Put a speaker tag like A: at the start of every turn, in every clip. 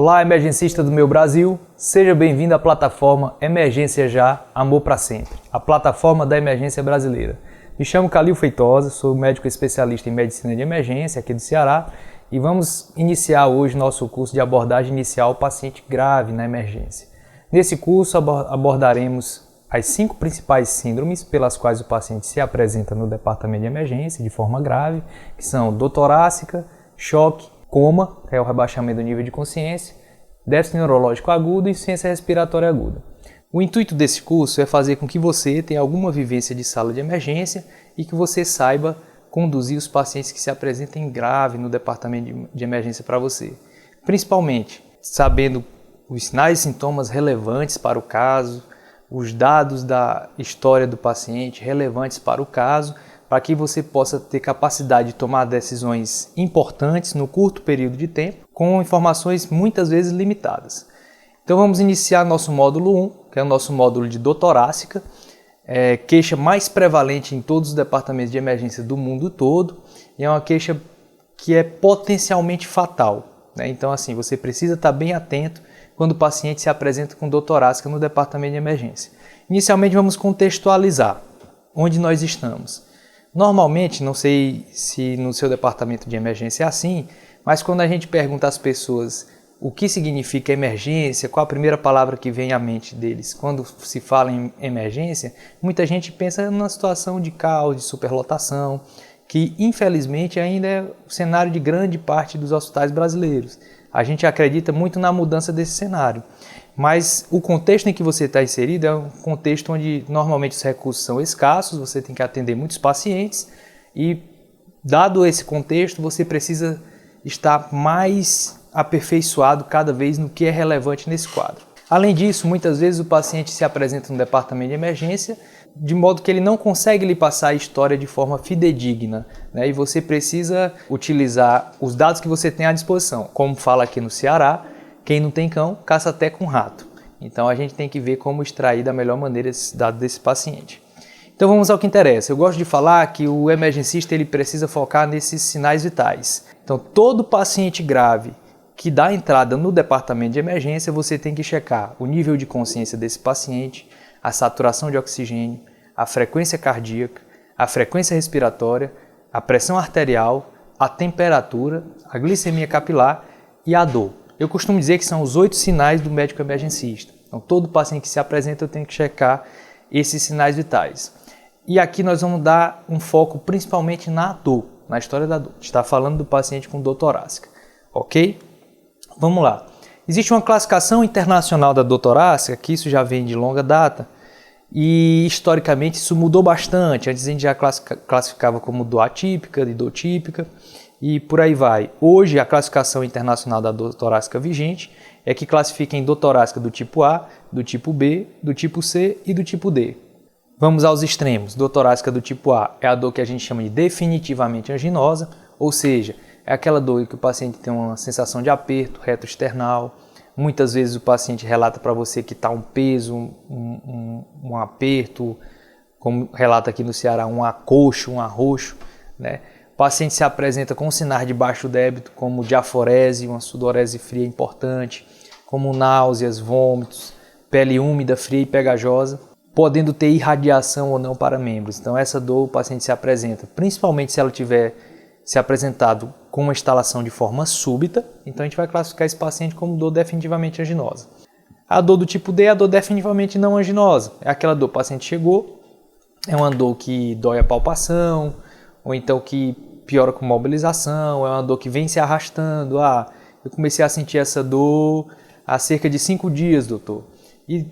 A: Olá, emergencista do meu Brasil, seja bem-vindo à plataforma Emergência Já, Amor para Sempre, a plataforma da emergência brasileira. Me chamo Calil Feitosa, sou médico especialista em medicina de emergência aqui do Ceará e vamos iniciar hoje nosso curso de abordagem inicial ao paciente grave na emergência. Nesse curso abordaremos as 5 principais síndromes pelas quais o paciente se apresenta no departamento de emergência de forma grave, que são dor torácica, choque, coma, que é o rebaixamento do nível de consciência, déficit neurológico agudo e insuficiência respiratória aguda. O intuito desse curso é fazer com que você tenha alguma vivência de sala de emergência e que você saiba conduzir os pacientes que se apresentem grave no departamento de emergência para você. Principalmente sabendo os sinais e sintomas relevantes para o caso, os dados da história do paciente relevantes para o caso, para que você possa ter capacidade de tomar decisões importantes no curto período de tempo, com informações muitas vezes limitadas. Então vamos iniciar nosso módulo 1, que é o nosso módulo de dor torácica, queixa mais prevalente em todos os departamentos de emergência do mundo todo, e é uma queixa que é potencialmente fatal, né? Então assim, você precisa estar bem atento quando o paciente se apresenta com dor torácica no departamento de emergência. Inicialmente vamos contextualizar onde nós estamos. Normalmente, não sei se no seu departamento de emergência é assim, mas quando a gente pergunta às pessoas o que significa emergência, qual a primeira palavra que vem à mente deles quando se fala em emergência, muita gente pensa numa situação de caos, de superlotação, que infelizmente ainda é o cenário de grande parte dos hospitais brasileiros. A gente acredita muito na mudança desse cenário, mas o contexto em que você está inserido é um contexto onde normalmente os recursos são escassos, você tem que atender muitos pacientes e, dado esse contexto, você precisa estar mais aperfeiçoado cada vez no que é relevante nesse quadro. Além disso, muitas vezes o paciente se apresenta no departamento de emergência de modo que ele não consegue lhe passar a história de forma fidedigna, né? E você precisa utilizar os dados que você tem à disposição. Como fala aqui no Ceará, quem não tem cão, caça até com rato. Então a gente tem que ver como extrair da melhor maneira esses dados desse paciente. Então vamos ao que interessa. Eu gosto de falar que o emergencista ele precisa focar nesses sinais vitais. Então todo paciente grave que dá entrada no departamento de emergência, você tem que checar o nível de consciência desse paciente, a saturação de oxigênio, a frequência cardíaca, a frequência respiratória, a pressão arterial, a temperatura, a glicemia capilar e a dor. Eu costumo dizer que são os 8 sinais do médico emergencista. Então todo paciente que se apresenta eu tenho que checar esses sinais vitais. E aqui nós vamos dar um foco principalmente na dor, na história da dor. A gente está falando do paciente com dor torácica, ok? Vamos lá. Existe uma classificação internacional da dor torácica, que isso já vem de longa data, e historicamente isso mudou bastante. Antes a gente já classificava como dor atípica, de dor típica e por aí vai. Hoje a classificação internacional da dor torácica vigente é que classifica em dor torácica do tipo A, do tipo B, do tipo C e do tipo D. Vamos aos extremos. Dor torácica do tipo A é a dor que a gente chama de definitivamente anginosa, ou seja, é aquela dor que o paciente tem uma sensação de aperto retroesternal. Muitas vezes o paciente relata para você que está um peso, um aperto, como relata aqui no Ceará, um acocho, um arroxo, né? O paciente se apresenta com sinais de baixo débito, como diaforese, uma sudorese fria importante, como náuseas, vômitos, pele úmida, fria e pegajosa, podendo ter irradiação ou não para membros. Então essa dor o paciente se apresenta, principalmente se ela tiver se apresentado com uma instalação de forma súbita, então a gente vai classificar esse paciente como dor definitivamente anginosa. A dor do tipo D é a dor definitivamente não anginosa. É aquela dor, o paciente chegou, é uma dor que dói a palpação, ou então que piora com mobilização, é uma dor que vem se arrastando. Eu comecei a sentir essa dor há cerca de 5 dias, doutor. E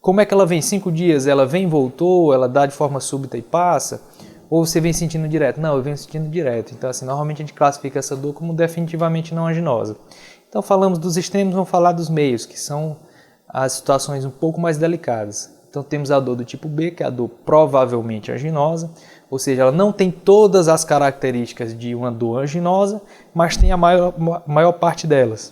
A: como é que ela vem? 5 dias? Ela vem, voltou, ela dá de forma súbita e passa? Ou você vem sentindo direto? Não, eu venho sentindo direto. Então, assim, normalmente a gente classifica essa dor como definitivamente não anginosa. Então, falamos dos extremos, vamos falar dos meios, que são as situações um pouco mais delicadas. Então, temos a dor do tipo B, que é a dor provavelmente anginosa, ou seja, ela não tem todas as características de uma dor anginosa, mas tem a maior parte delas.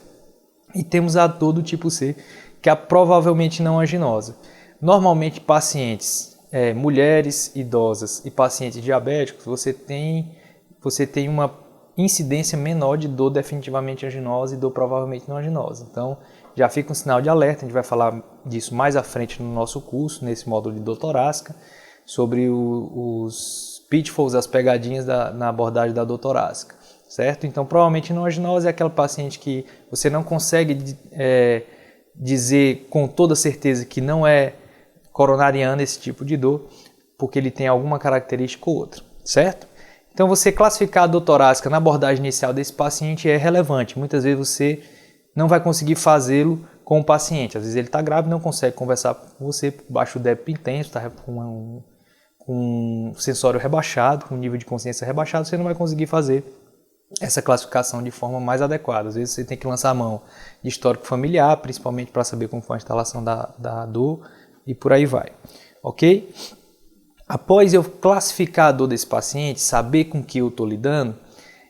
A: E temos a dor do tipo C, que é a provavelmente não anginosa. Normalmente, pacientes mulheres idosas e pacientes diabéticos, você tem uma incidência menor de dor definitivamente anginosa e dor provavelmente não anginosa. Então, já fica um sinal de alerta, a gente vai falar disso mais à frente no nosso curso, nesse módulo de dor torácica, sobre os pitfalls, as pegadinhas na abordagem da dor torácica, certo? Então, provavelmente não anginosa é aquela paciente que você não consegue dizer com toda certeza que não é coronariana esse tipo de dor, porque ele tem alguma característica ou outra, certo? Então, você classificar a dor torácica na abordagem inicial desse paciente é relevante. Muitas vezes você não vai conseguir fazê-lo com o paciente. Às vezes ele está grave e não consegue conversar com você por baixo do débito intenso, está com um sensório rebaixado, com um nível de consciência rebaixado, você não vai conseguir fazer essa classificação de forma mais adequada. Às vezes você tem que lançar a mão de histórico familiar, principalmente para saber como foi a instalação da dor e por aí vai. Ok? Após eu classificar a dor desse paciente, saber com que eu estou lidando,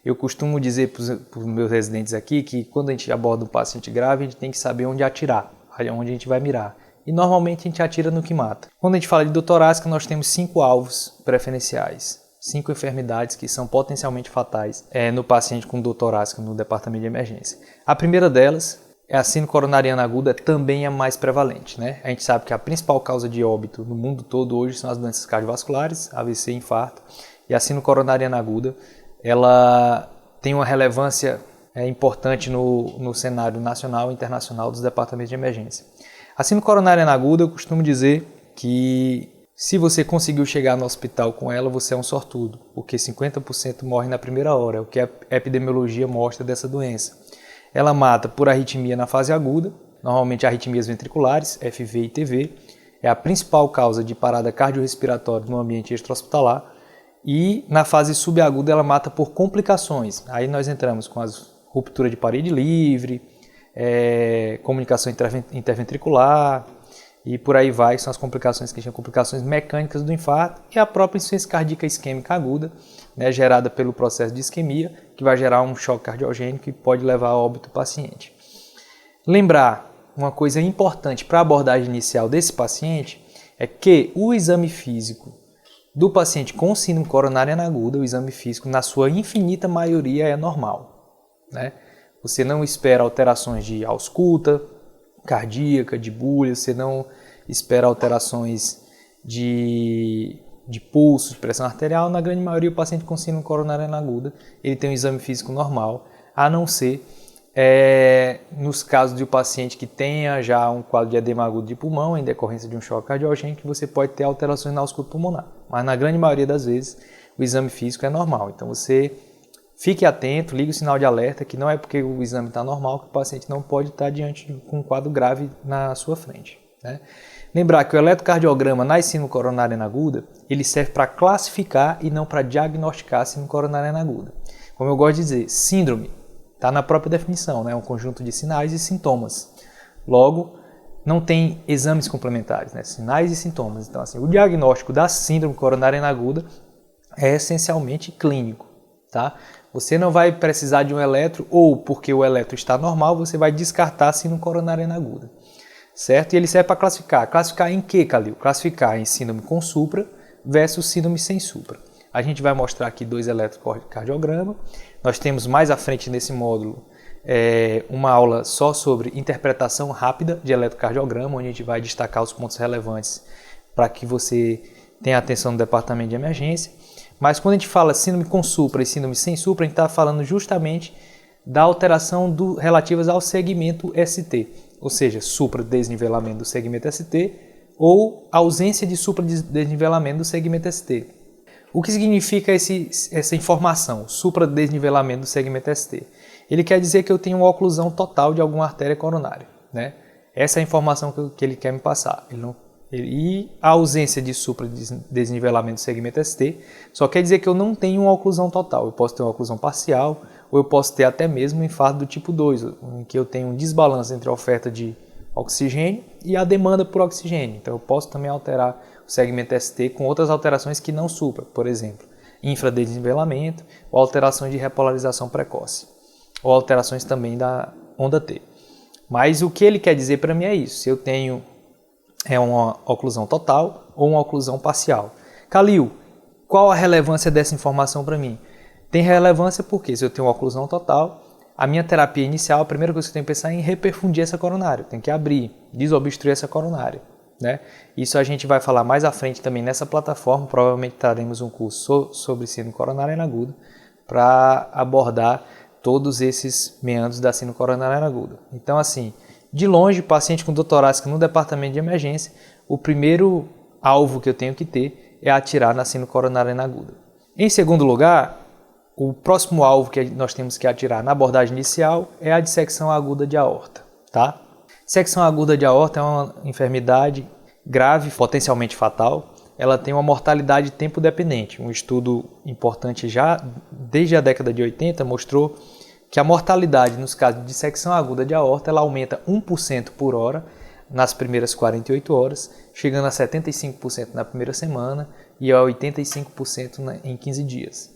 A: eu costumo dizer para os meus residentes aqui que quando a gente aborda um paciente grave, a gente tem que saber onde atirar, onde a gente vai mirar. E normalmente a gente atira no que mata. Quando a gente fala de dor torácica, nós temos 5 alvos preferenciais, 5 enfermidades que são potencialmente fatais no paciente com dor torácica no departamento de emergência. A primeira delas é a síndrome coronariana aguda, também é mais prevalente, né? A gente sabe que a principal causa de óbito no mundo todo hoje são as doenças cardiovasculares, AVC, infarto, e a síndrome coronariana aguda, ela tem uma relevância importante no cenário nacional e internacional dos departamentos de emergência. A síndrome coronariana aguda, eu costumo dizer que se você conseguiu chegar no hospital com ela, você é um sortudo, porque 50% morre na primeira hora, é o que a epidemiologia mostra dessa doença. Ela mata por arritmia na fase aguda, normalmente arritmias ventriculares, FV e TV, é a principal causa de parada cardiorrespiratória no ambiente extra-hospitalar, e na fase subaguda ela mata por complicações. Aí nós entramos com as ruptura de parede livre, comunicação interventricular e por aí vai, são as complicações que chamam complicações mecânicas do infarto e a própria insuficiência cardíaca isquêmica aguda, né, gerada pelo processo de isquemia, que vai gerar um choque cardiogênico e pode levar a óbito do paciente. Lembrar uma coisa importante para a abordagem inicial desse paciente é que o exame físico do paciente com síndrome coronariana aguda, o exame físico, na sua infinita maioria, é normal, né? Você não espera alterações de ausculta cardíaca, de bulha, você não espera alterações de pulso, de pressão arterial. Na grande maioria, o paciente com síndrome coronariana aguda, ele tem um exame físico normal, a não ser nos casos de um paciente que tenha já um quadro de edema agudo de pulmão em decorrência de um choque cardiogênico, você pode ter alterações na ausculta pulmonar. Mas na grande maioria das vezes o exame físico é normal. Então você fique atento, ligue o sinal de alerta, que não é porque o exame está normal que o paciente não pode estar diante com um quadro grave na sua frente, né? Lembrar que o eletrocardiograma na síndrome coronariana aguda, ele serve para classificar e não para diagnosticar a síndrome coronariana aguda. Como eu gosto de dizer, síndrome está na própria definição, né? É um conjunto de sinais e sintomas. Logo, não tem exames complementares, né? Sinais e sintomas. Então, assim, o diagnóstico da síndrome coronariana aguda é essencialmente clínico, tá? Você não vai precisar de um eletro ou porque o eletro está normal, você vai descartar a síndrome coronariana aguda, certo? E ele serve para classificar. Classificar em que, Calil? Classificar em síndrome com supra versus síndrome sem supra. A gente vai mostrar aqui 2 eletrocardiogramas. Nós temos mais à frente nesse módulo uma aula só sobre interpretação rápida de eletrocardiograma, onde a gente vai destacar os pontos relevantes para que você tenha atenção no departamento de emergência. Mas quando a gente fala síndrome com supra e síndrome sem supra, a gente está falando justamente da alteração relativas ao segmento ST, ou seja, supra-desnivelamento do segmento ST ou ausência de supra-desnivelamento do segmento ST. O que significa essa informação, supra-desnivelamento do segmento ST? Ele quer dizer que eu tenho uma oclusão total de alguma artéria coronária, né? Essa é a informação que ele quer me passar. E a ausência de supra-desnivelamento do segmento ST só quer dizer que eu não tenho uma oclusão total. Eu posso ter uma oclusão parcial ou eu posso ter até mesmo um infarto do tipo 2, em que eu tenho um desbalanço entre a oferta de oxigênio e a demanda por oxigênio. Então eu posso também alterar o segmento ST com outras alterações que não supra, por exemplo, infradesnivelamento ou alterações de repolarização precoce, ou alterações também da onda T. Mas o que ele quer dizer para mim é isso, se eu tenho uma oclusão total ou uma oclusão parcial. Calil, qual a relevância dessa informação para mim? Tem relevância porque se eu tenho uma oclusão total, a minha terapia inicial, a primeira coisa que eu tenho que pensar é em reperfundir essa coronária. Eu tenho que abrir, desobstruir essa coronária, né? Isso a gente vai falar mais à frente também nessa plataforma. Provavelmente traremos um curso sobre síndrome coronariana aguda para abordar todos esses meandros da síndrome coronariana aguda. Então, assim, de longe, paciente com dor torácica no departamento de emergência, o primeiro alvo que eu tenho que ter é atirar na síndrome coronariana aguda. Em segundo lugar, o próximo alvo que nós temos que atirar na abordagem inicial é a dissecção aguda de aorta, tá? Dissecção aguda de aorta é uma enfermidade grave, potencialmente fatal. Ela tem uma mortalidade tempo dependente. Um estudo importante já desde a década de 80 mostrou que a mortalidade nos casos de dissecção aguda de aorta ela aumenta 1% por hora nas primeiras 48 horas, chegando a 75% na primeira semana e a 85% em 15 dias.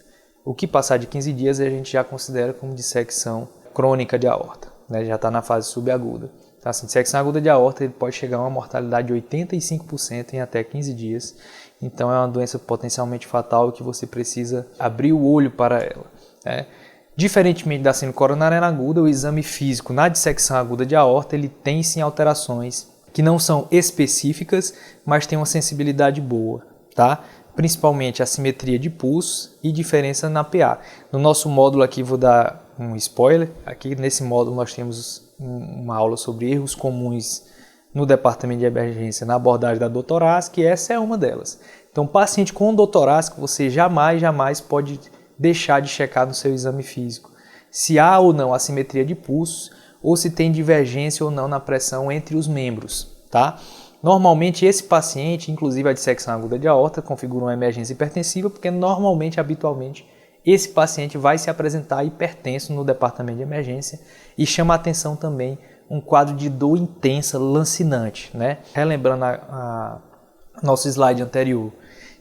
A: O que passar de 15 dias a gente já considera como dissecção crônica de aorta, né? Já está na fase subaguda. Então, assim, dissecção aguda de aorta ele pode chegar a uma mortalidade de 85% em até 15 dias. Então é uma doença potencialmente fatal que você precisa abrir o olho para ela, né? Diferentemente da síndrome coronariana aguda, o exame físico na dissecção aguda de aorta ele tem sim alterações que não são específicas, mas tem uma sensibilidade boa, tá? Principalmente assimetria de pulso e diferença na PA. No nosso módulo aqui, vou dar um spoiler, aqui nesse módulo nós temos uma aula sobre erros comuns no departamento de emergência na abordagem da dor torácica, e essa é uma delas. Então, paciente com dor torácica, você jamais pode deixar de checar no seu exame físico se há ou não assimetria de pulso ou se tem divergência ou não na pressão entre os membros, tá? Normalmente esse paciente, inclusive a dissecção aguda de aorta, configura uma emergência hipertensiva, porque normalmente, habitualmente, esse paciente vai se apresentar hipertenso no departamento de emergência e chama a atenção também um quadro de dor intensa, lancinante, né? Relembrando nosso slide anterior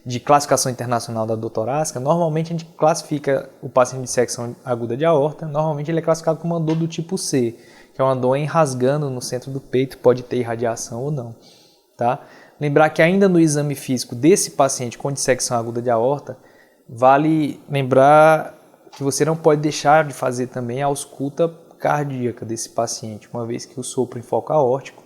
A: de classificação internacional da dor torácica, normalmente a gente classifica o paciente de dissecção aguda de aorta, normalmente ele é classificado como uma dor do tipo C, que é uma dor enrasgando no centro do peito, pode ter irradiação ou não, tá? Lembrar que ainda no exame físico desse paciente com dissecção aguda de aorta, vale lembrar que você não pode deixar de fazer também a ausculta cardíaca desse paciente, uma vez que o sopro em foco aórtico,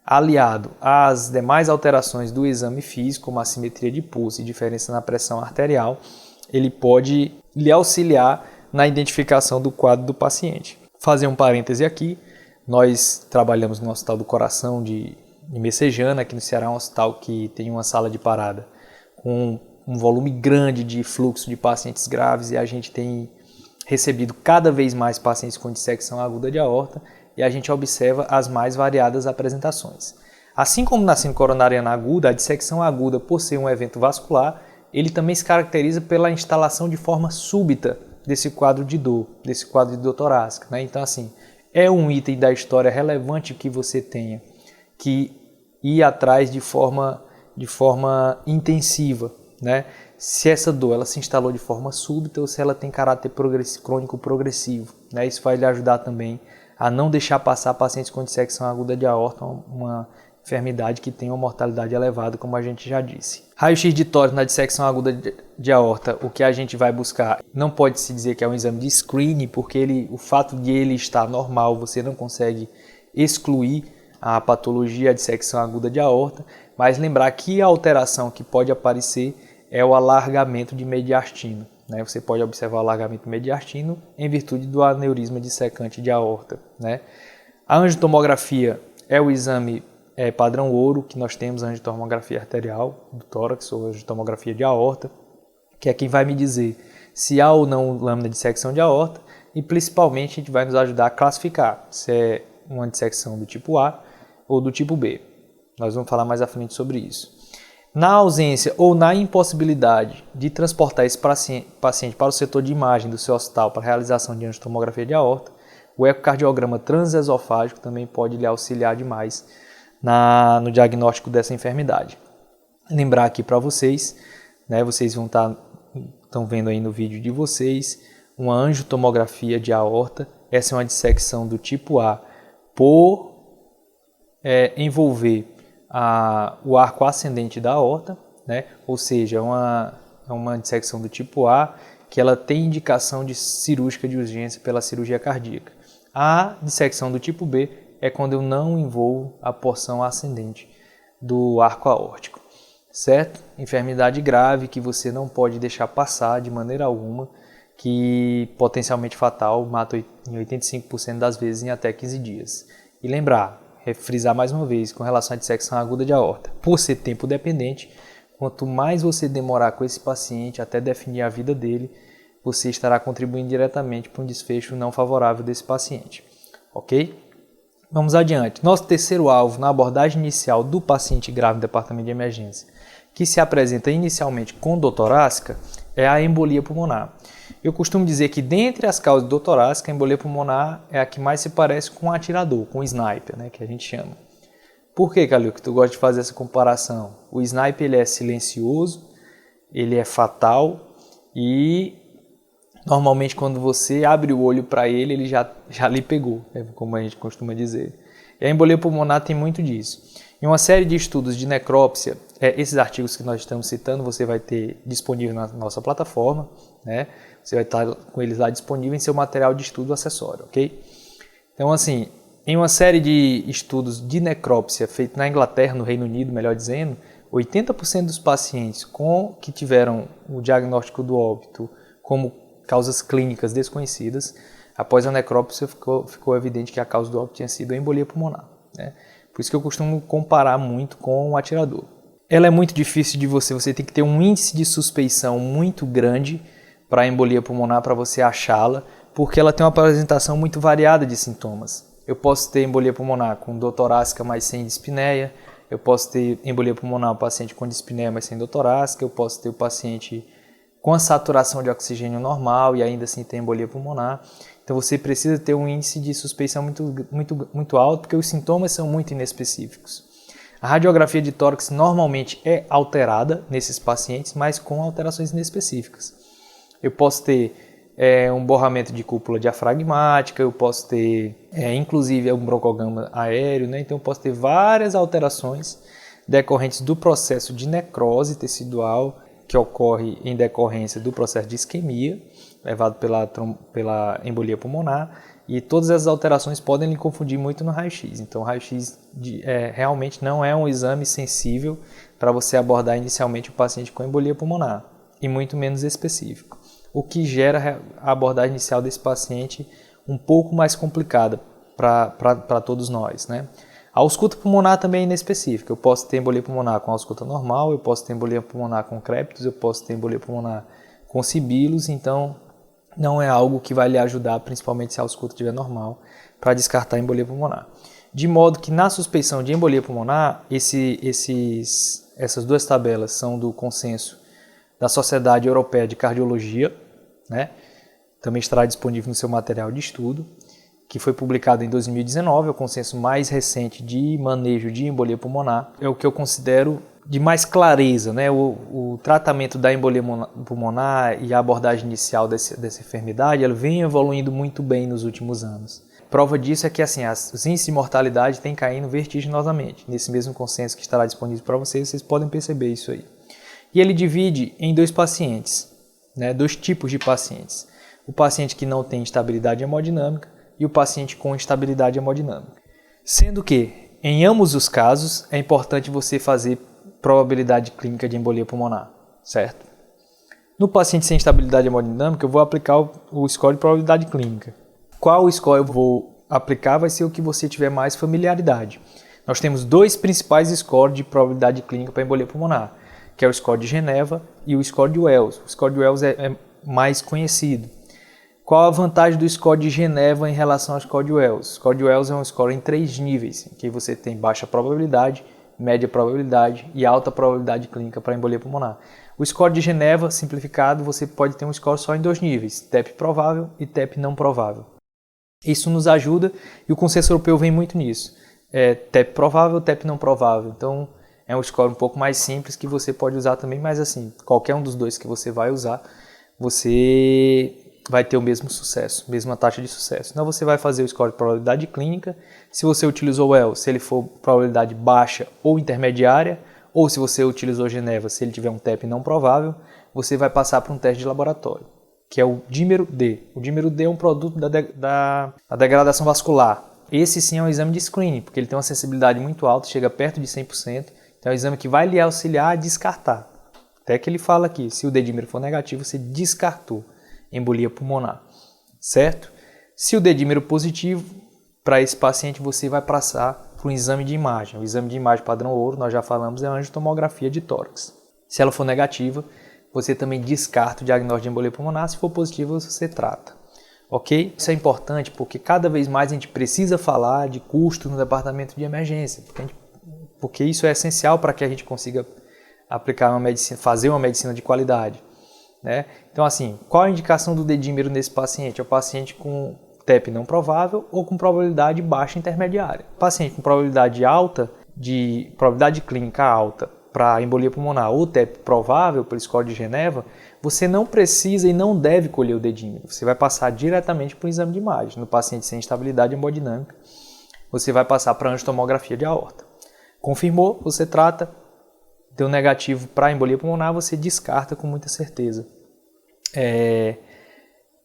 A: aliado às demais alterações do exame físico, como assimetria de pulso e diferença na pressão arterial, ele pode lhe auxiliar na identificação do quadro do paciente. Fazer um parêntese aqui, nós trabalhamos no Hospital do Coração de Messejana, aqui no Ceará, um hospital que tem uma sala de parada com um volume grande de fluxo de pacientes graves, e a gente tem recebido cada vez mais pacientes com dissecção aguda de aorta, e a gente observa as mais variadas apresentações. Assim como na síndrome coronariana aguda, a dissecção aguda, por ser um evento vascular, ele também se caracteriza pela instalação de forma súbita desse quadro de dor, desse quadro de dor torácica, né? Então, assim, é um item da história relevante que você tenha que ir atrás de forma intensiva, né? Se essa dor ela se instalou de forma súbita ou se ela tem caráter crônico progressivo, né? Isso vai lhe ajudar também a não deixar passar pacientes com dissecção aguda de aorta, uma enfermidade que tem uma mortalidade elevada, como a gente já disse. Raio-x de tórax na dissecção aguda de aorta, o que a gente vai buscar, não pode se dizer que é um exame de screening, porque o fato de ele estar normal, você não consegue excluir a patologia, a dissecção aguda de aorta, mas lembrar que a alteração que pode aparecer é o alargamento de mediastino. Né? Você pode observar o alargamento mediastino em virtude do aneurisma dissecante de aorta. Né? A angiotomografia é o exame padrão ouro que nós temos, a angiotomografia arterial do tórax ou angiotomografia de aorta, que é quem vai me dizer se há ou não lâmina de dissecção de aorta, e principalmente a gente vai nos ajudar a classificar se é uma dissecção do tipo A ou do tipo B. Nós vamos falar mais à frente sobre isso. Na ausência ou na impossibilidade de transportar esse paciente para o setor de imagem do seu hospital para a realização de angiotomografia de aorta, o ecocardiograma transesofágico também pode lhe auxiliar demais no diagnóstico dessa enfermidade. Lembrar aqui para vocês, né, vocês estão vendo aí no vídeo de vocês, uma angiotomografia de aorta. Essa é uma dissecção do tipo A por envolver o arco ascendente da aorta, né? Ou seja, é uma dissecção do tipo A que ela tem indicação de cirúrgica de urgência pela cirurgia cardíaca. A dissecção do tipo B é quando eu não envolvo a porção ascendente do arco aórtico, certo? Enfermidade grave que você não pode deixar passar de maneira alguma, que potencialmente fatal, mata em 85% das vezes em até 15 dias. E lembrar, refrisar mais uma vez, com relação à dissecção aguda de aorta, por ser tempo dependente, quanto mais você demorar com esse paciente até definir a vida dele, você estará contribuindo diretamente para um desfecho não favorável desse paciente, ok? Vamos adiante. Nosso terceiro alvo na abordagem inicial do paciente grave no departamento de emergência, que se apresenta inicialmente com dor torácica, é a embolia pulmonar. Eu costumo dizer que dentre as causas de dor torácica, a embolia pulmonar é a que mais se parece com um atirador, com um sniper, né, que a gente chama. Por que, Calil, que tu gosta de fazer essa comparação? O sniper ele é silencioso, ele é fatal e normalmente quando você abre o olho para ele, ele já lhe pegou, né, como a gente costuma dizer. E a embolia pulmonar tem muito disso. Em uma série de estudos de necrópsia, esses artigos que nós estamos citando você vai ter disponível na nossa plataforma, né? Você vai estar com eles lá disponível em seu material de estudo acessório, ok? Então, assim, em uma série de estudos de necrópsia feito na Inglaterra, no Reino Unido, melhor dizendo, 80% dos pacientes que tiveram o diagnóstico do óbito como causas clínicas desconhecidas, após a necrópsia ficou evidente que a causa do óbito tinha sido a embolia pulmonar, né? Por isso que eu costumo comparar muito com o atirador. Ela é muito difícil de você tem que ter um índice de suspeição muito grande para a embolia pulmonar para você achá-la, porque ela tem uma apresentação muito variada de sintomas. Eu posso ter embolia pulmonar com dor torácica, mas sem dispneia. Eu posso ter embolia pulmonar no paciente com dispneia, mas sem dor torácica. Eu posso ter o paciente com a saturação de oxigênio normal e ainda assim tem embolia pulmonar. Então você precisa ter um índice de suspeição muito alto, porque os sintomas são muito inespecíficos. A radiografia de tórax normalmente é alterada nesses pacientes, mas com alterações inespecíficas. Eu posso ter um borramento de cúpula diafragmática, eu posso ter inclusive um broncogama aéreo, né? Então eu posso ter várias alterações decorrentes do processo de necrose tecidual que ocorre em decorrência do processo de isquemia, levado pela embolia pulmonar, e todas essas alterações podem lhe confundir muito no raio-x. Então o raio-x realmente não é um exame sensível para você abordar inicialmente o paciente com embolia pulmonar, e muito menos específico, o que gera a abordagem inicial desse paciente um pouco mais complicada para todos nós, né? A ausculta pulmonar também é inespecífica. Eu posso ter embolia pulmonar com ausculta normal, eu posso ter embolia pulmonar com crépitos, eu posso ter embolia pulmonar com sibilos, então não é algo que vai lhe ajudar, principalmente se a ausculta estiver normal, para descartar a embolia pulmonar. De modo que na suspeição de embolia pulmonar, essas duas tabelas são do consenso da Sociedade Europeia de Cardiologia, né? Também estará disponível no seu material de estudo, que foi publicado em 2019, é o consenso mais recente de manejo de embolia pulmonar. É o que eu considero de mais clareza, né? O tratamento da embolia pulmonar e a abordagem inicial dessa enfermidade, ela vem evoluindo muito bem nos últimos anos. Prova disso é que assim, os índices de mortalidade têm caindo vertiginosamente. Nesse mesmo consenso que estará disponível para vocês podem perceber isso aí. E ele divide em dois pacientes, né? Dois tipos de pacientes. O paciente que não tem estabilidade hemodinâmica e o paciente com instabilidade hemodinâmica. Sendo que, em ambos os casos, é importante você fazer probabilidade clínica de embolia pulmonar, certo? No paciente sem estabilidade hemodinâmica, eu vou aplicar o score de probabilidade clínica. Qual score eu vou aplicar vai ser o que você tiver mais familiaridade. Nós temos dois principais scores de probabilidade clínica para embolia pulmonar, que é o score de Geneva e o score de Wells. O score de Wells é mais conhecido. Qual a vantagem do score de Geneva em relação ao score de Wells? O score de Wells é um score em 3 níveis, em que você tem baixa probabilidade, média probabilidade e alta probabilidade clínica para embolia pulmonar. O score de Geneva, simplificado, você pode ter um score só em 2 níveis, TEP provável e TEP não provável. Isso nos ajuda e o consenso europeu vem muito nisso. TEP provável, TEP não provável. Então é um score um pouco mais simples que você pode usar também, mas assim, qualquer um dos dois que você vai usar, você vai ter o mesmo sucesso, mesma taxa de sucesso. Então você vai fazer o score de probabilidade clínica. Se você utilizou o Wells, se ele for probabilidade baixa ou intermediária, ou se você utilizou Geneva, se ele tiver um TEP não provável, você vai passar para um teste de laboratório. que é o dímero D. O dímero D é um produto da degradação vascular. Esse sim é um exame de screening, porque ele tem uma sensibilidade muito alta, chega perto de 100%. Então é um exame que vai lhe auxiliar a descartar. Até que ele fala aqui, se o D-dímero for negativo, você descartou embolia pulmonar, certo? Se o D-dímero positivo, para esse paciente você vai passar para um exame de imagem. O exame de imagem padrão ouro, nós já falamos, é a angiotomografia de tórax. Se ela for negativa, você também descarta o diagnóstico de embolia pulmonar. Se for positivo, você trata. Ok? Isso é importante porque cada vez mais a gente precisa falar de custo no departamento de emergência, porque isso é essencial para que a gente consiga aplicar uma medicina, fazer uma medicina de qualidade, né? Então, assim, qual a indicação do D-dímero nesse paciente? É o paciente com TEP não provável ou com probabilidade baixa intermediária. O paciente com probabilidade alta, probabilidade clínica alta para embolia pulmonar ou TEP provável pelo score de Geneva, você não precisa e não deve colher o D-dímero. Você vai passar diretamente para o exame de imagem. No paciente sem instabilidade hemodinâmica, você vai passar para a angiotomografia de aorta. Confirmou, você trata. Deu negativo para embolia pulmonar, você descarta com muita certeza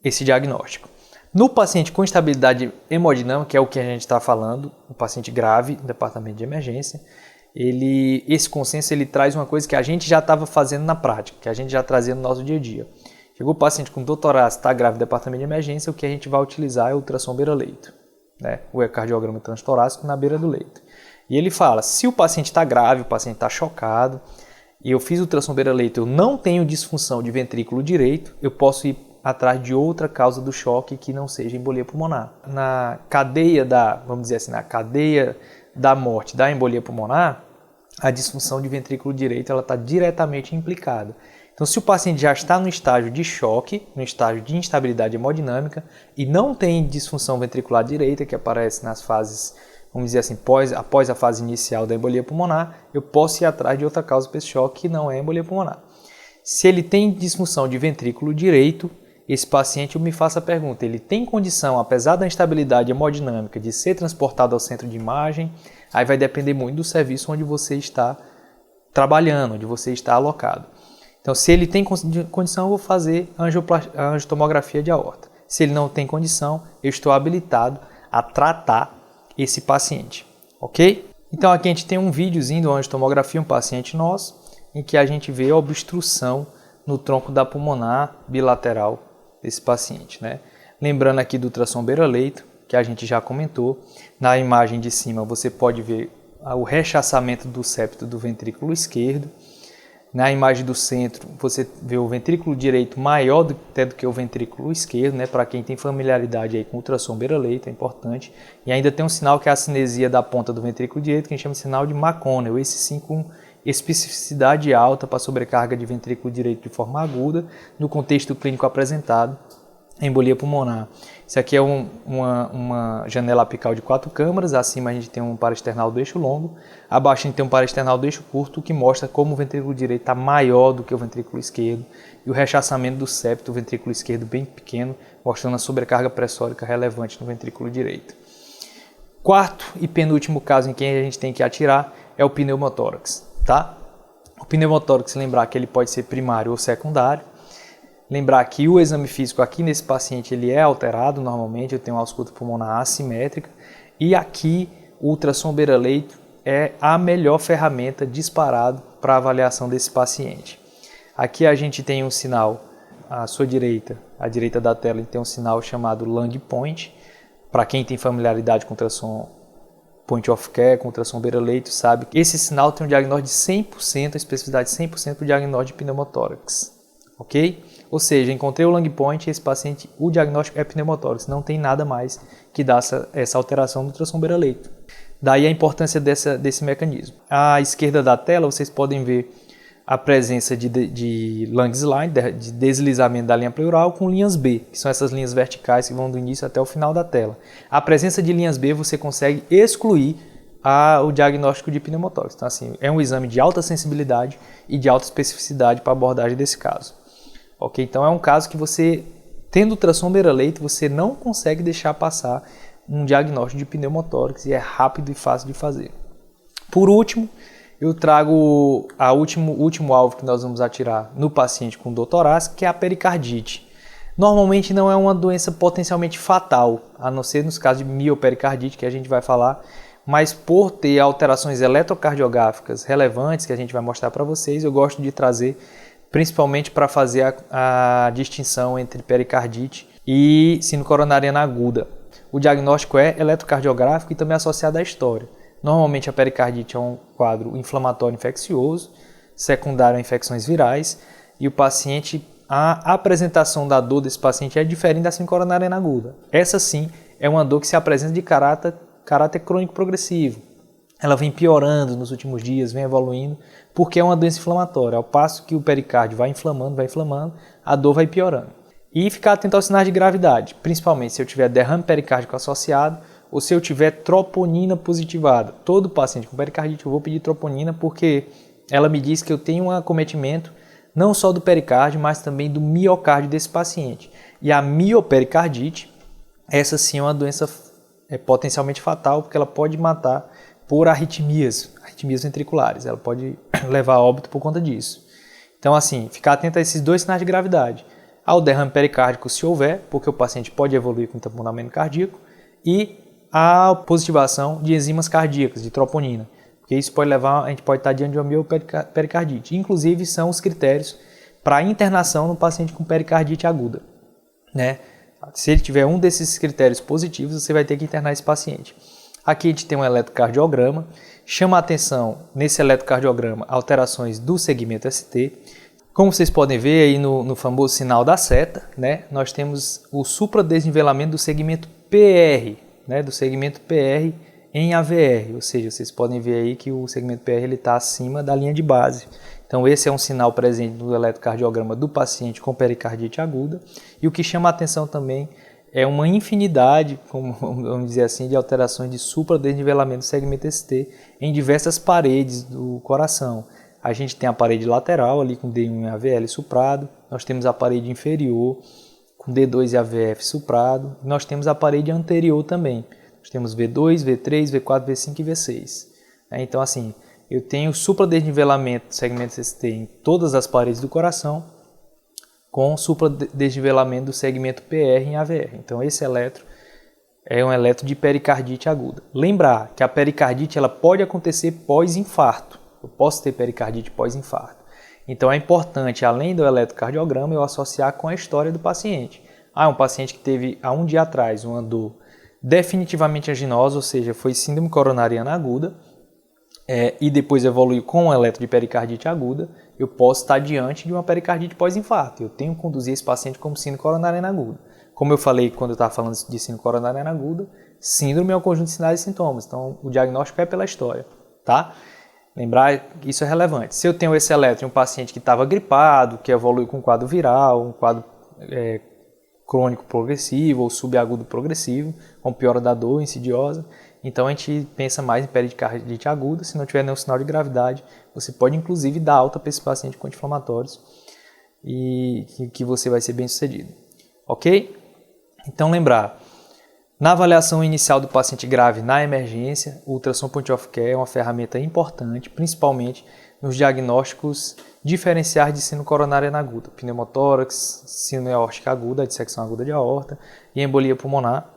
A: esse diagnóstico. No paciente com instabilidade hemodinâmica, que é o que a gente está falando, o paciente grave, no departamento de emergência, esse consenso ele traz uma coisa que a gente já estava fazendo na prática, que a gente já trazia no nosso dia a dia. Chegou o paciente com dor torácica, está grave no departamento de emergência, o que a gente vai utilizar é o ultrassom beira-leito, né? O ecocardiograma transtorácico na beira do leito. E ele fala, se o paciente está grave, o paciente está chocado, e eu fiz o ultrassom beira-leito, eu não tenho disfunção de ventrículo direito, eu posso ir atrás de outra causa do choque que não seja embolia pulmonar. Na cadeia vamos dizer assim, na cadeia da morte da embolia pulmonar, a disfunção de ventrículo direito ela está diretamente implicada. Então, se o paciente já está no estágio de choque, no estágio de instabilidade hemodinâmica, e não tem disfunção ventricular direita, que aparece nas fases, vamos dizer assim, após a fase inicial da embolia pulmonar, eu posso ir atrás de outra causa para esse choque que não é embolia pulmonar. Se ele tem disfunção de ventrículo direito, esse paciente, eu me faço a pergunta, ele tem condição, apesar da instabilidade hemodinâmica, de ser transportado ao centro de imagem? Aí vai depender muito do serviço onde você está trabalhando, onde você está alocado. Então, se ele tem condição, eu vou fazer a angiotomografia de aorta. Se ele não tem condição, eu estou habilitado a tratar esse paciente, ok? Então, aqui a gente tem um videozinho do angiotomografia, um paciente nosso, em que a gente vê a obstrução no tronco da pulmonar bilateral desse paciente, né? Lembrando aqui do ultrassom beira-leito, que a gente já comentou. Na imagem de cima você pode ver o rechaçamento do septo do ventrículo esquerdo. Na imagem do centro você vê o ventrículo direito maior até do que o ventrículo esquerdo, né? Para quem tem familiaridade aí com ultrassom beira-leito é importante. E ainda tem um sinal que é a cinesia da ponta do ventrículo direito, que a gente chama de sinal de McConnell. Esse sim com especificidade alta para sobrecarga de ventrículo direito de forma aguda, no contexto clínico apresentado, embolia pulmonar. Isso aqui é uma janela apical de 4 câmaras, acima a gente tem um paraexternal do eixo longo, abaixo a gente tem um paraexternal do eixo curto, que mostra como o ventrículo direito está maior do que o ventrículo esquerdo, e o rechaçamento do septo, o ventrículo esquerdo bem pequeno, mostrando a sobrecarga pressórica relevante no ventrículo direito. Quarto e penúltimo caso em que a gente tem que atirar é o pneumotórax. Tá? O pneumotórax, lembrar que ele pode ser primário ou secundário. Lembrar que o exame físico aqui nesse paciente ele é alterado normalmente, eu tenho uma ausculta pulmonar assimétrica. E aqui o ultrassom beira-leito é a melhor ferramenta disparado para a avaliação desse paciente. Aqui a gente tem um sinal à sua direita, à direita da tela, tem um sinal chamado Lang Point. Para quem tem familiaridade com ultrassom point of care, com ultrassom beira-leito, sabe que esse sinal tem um diagnóstico de 100%, a especificidade de 100% do diagnóstico de pneumotórax, ok? Ou seja, encontrei o Lang Point e esse paciente, o diagnóstico é pneumotórax, não tem nada mais que dá essa alteração do ultrassom beira-leito. Daí a importância desse mecanismo. À esquerda da tela, vocês podem ver a presença de Langs-Line, de deslizamento da linha pleural com linhas B, que são essas linhas verticais que vão do início até o final da tela. A presença de linhas B você consegue excluir o diagnóstico de pneumotórax. Então, assim, é um exame de alta sensibilidade e de alta especificidade para a abordagem desse caso. Ok? Então, é um caso que você, tendo ultrassom beira-leito, você não consegue deixar passar um diagnóstico de pneumotórax e é rápido e fácil de fazer. Por último, eu trago o último alvo que nós vamos atirar no paciente com dor torácica, que é a pericardite. Normalmente não é uma doença potencialmente fatal, a não ser nos casos de miopericardite, que a gente vai falar, mas por ter alterações eletrocardiográficas relevantes, que a gente vai mostrar para vocês, eu gosto de trazer principalmente para fazer a distinção entre pericardite e síndrome coronariana aguda. O diagnóstico é eletrocardiográfico e também associado à história. Normalmente a pericardite é um quadro inflamatório infeccioso, secundário a infecções virais, e o paciente, a apresentação da dor desse paciente é diferente da síndrome coronariana aguda. Essa sim é uma dor que se apresenta de caráter crônico progressivo. Ela vem piorando nos últimos dias, vem evoluindo, porque é uma doença inflamatória. Ao passo que o pericárdio vai inflamando, a dor vai piorando. E ficar atento aos sinais de gravidade, principalmente se eu tiver derrame pericárdico associado ou se eu tiver troponina positivada. Todo paciente com pericardite eu vou pedir troponina porque ela me diz que eu tenho um acometimento não só do pericárdio, mas também do miocárdio desse paciente. E a miopericardite, essa sim é uma doença potencialmente fatal, porque ela pode matar por arritmias ventriculares. Ela pode levar a óbito por conta disso. Então, assim, ficar atento a esses dois sinais de gravidade. Ao derrame pericárdico, se houver, porque o paciente pode evoluir com tamponamento cardíaco, e a positivação de enzimas cardíacas, de troponina. Porque isso pode levar, a gente pode estar diante de uma miopericardite. Inclusive, são os critérios para internação no paciente com pericardite aguda, né? Se ele tiver um desses critérios positivos, você vai ter que internar esse paciente. Aqui a gente tem um eletrocardiograma. Chama a atenção nesse eletrocardiograma alterações do segmento ST. Como vocês podem ver aí no famoso sinal da seta, né? Nós temos o supradesnivelamento do segmento PR, né? Do segmento PR em AVR, ou seja, vocês podem ver aí que o segmento PR está acima da linha de base. Então esse é um sinal presente no eletrocardiograma do paciente com pericardite aguda. E o que chama a atenção também é uma infinidade, como vamos dizer assim, de alterações de supradesnivelamento do segmento ST em diversas paredes do coração. A gente tem a parede lateral ali com D1 e AVL suprado, nós temos a parede inferior com D2 e AVF suprado, e nós temos a parede anterior também. Nós temos V2, V3, V4, V5 e V6. Então assim, eu tenho supradesnivelamento do segmento ST em todas as paredes do coração, com supradesnivelamento do segmento PR em AVR. Então esse eletro é um eletro de pericardite aguda. Lembrar que a pericardite ela pode acontecer pós-infarto. Eu posso ter pericardite pós-infarto. Então é importante, além do eletrocardiograma, eu associar com a história do paciente. Um paciente que teve há um dia atrás uma dor definitivamente anginosa, ou seja, foi síndrome coronariana aguda, e depois evoluiu com um eletro de pericardite aguda, eu posso estar diante de uma pericardite pós-infarto. Eu tenho que conduzir esse paciente como síndrome coronariana aguda. Como eu falei quando eu estava falando de síndrome coronariana aguda, síndrome é um conjunto de sinais e sintomas. Então, o diagnóstico é pela história, tá? Lembrar que isso é relevante. Se eu tenho esse eletro em um paciente que estava gripado, que evolui com um quadro viral, um quadro crônico progressivo ou subagudo progressivo, com piora da dor insidiosa, então a gente pensa mais em pericardite aguda. Se não tiver nenhum sinal de gravidade, você pode inclusive dar alta para esse paciente com anti-inflamatórios e que você vai ser bem sucedido. Ok? Então lembrar, na avaliação inicial do paciente grave na emergência, o ultrassom point of care é uma ferramenta importante, principalmente nos diagnósticos diferenciais de síndrome coronariana aguda, pneumotórax, síndrome aórtica aguda, dissecção aguda de aorta e embolia pulmonar.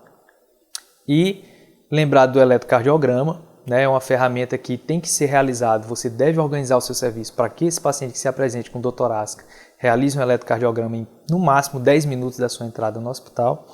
A: E lembrar do eletrocardiograma, né, é uma ferramenta que tem que ser realizada, você deve organizar o seu serviço para que esse paciente que se apresente com dor torácica realize um eletrocardiograma em no máximo 10 minutos da sua entrada no hospital.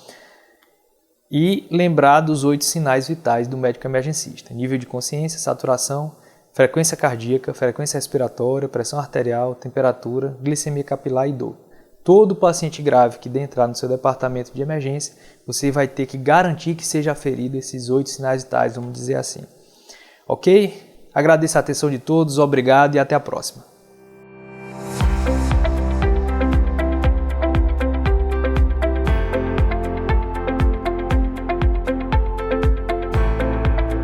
A: E lembrar dos 8 sinais vitais do médico emergencista: nível de consciência, saturação, frequência cardíaca, frequência respiratória, pressão arterial, temperatura, glicemia capilar e dor. Todo paciente grave que der entrar no seu departamento de emergência, você vai ter que garantir que seja aferido esses 8 sinais vitais, vamos dizer assim. Ok? Agradeço a atenção de todos, obrigado e até a próxima.